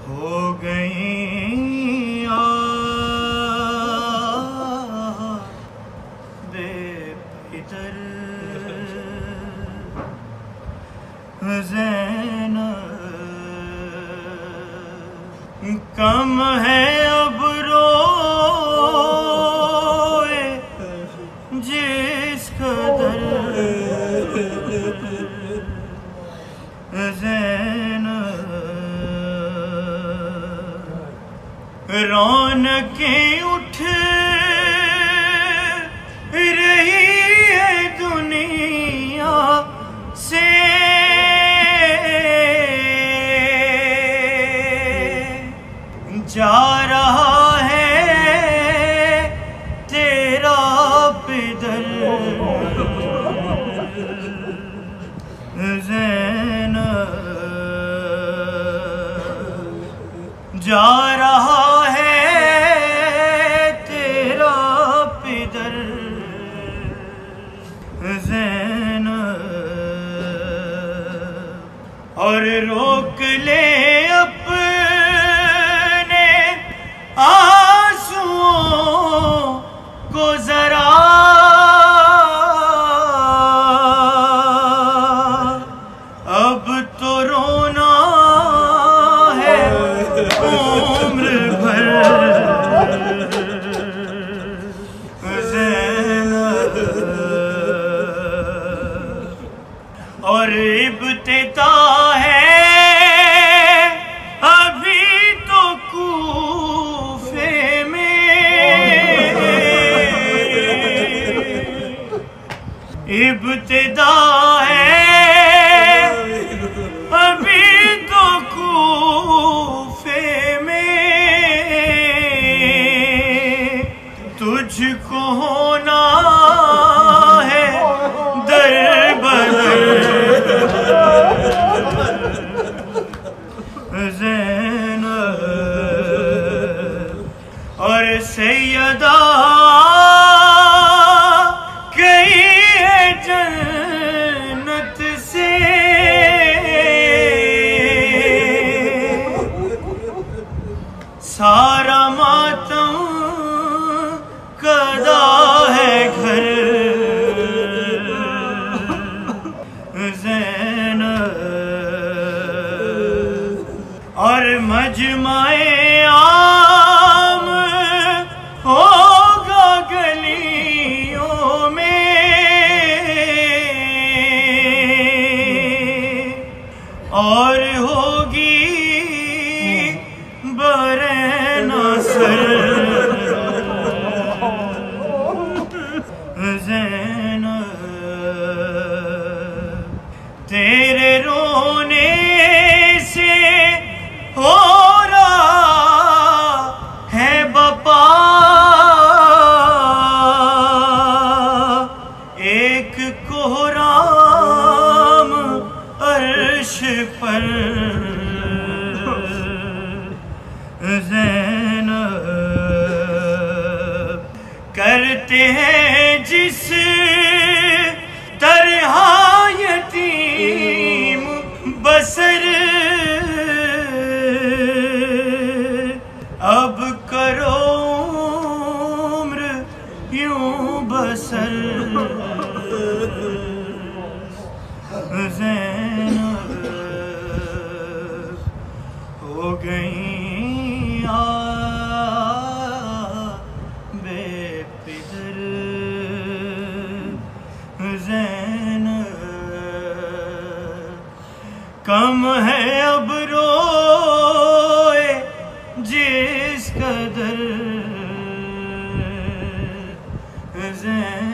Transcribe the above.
हो गई बेपदर ज़ैनब कम है अब रोए जिस कदर ज़ैनब रौनकें उठ रही है दुनिया से जा रहा है तेरा पिदर ज़ैनब जा रहा है तेरा पिदर ज़ैनब और रोक ले अपने आंसुओं को जरा अब तो रोना है उम्र भर ज़ैनब और इब्तिदा है अभी तो कूफे में इब्तिदा है अभी तो कूफे में तुझको होना है दर बदर ज़ैनब और सैयदा कई है जन्नत से सारा मातम कदा है घर ज़ैनब और मजमाए आम होगा गलियों में और होगी बरनसर ज़ैनब तेरे रोने से हो रहा है बपा एक कोहराम अर्श पर ज़ैनब करते हैं जिस तरह यतीम बसर अब करो उम्र यूं बसर ज़ैनब हो गई बेपिदर ज़ैनब कम है अब रोए जिस कदर ज़ैनब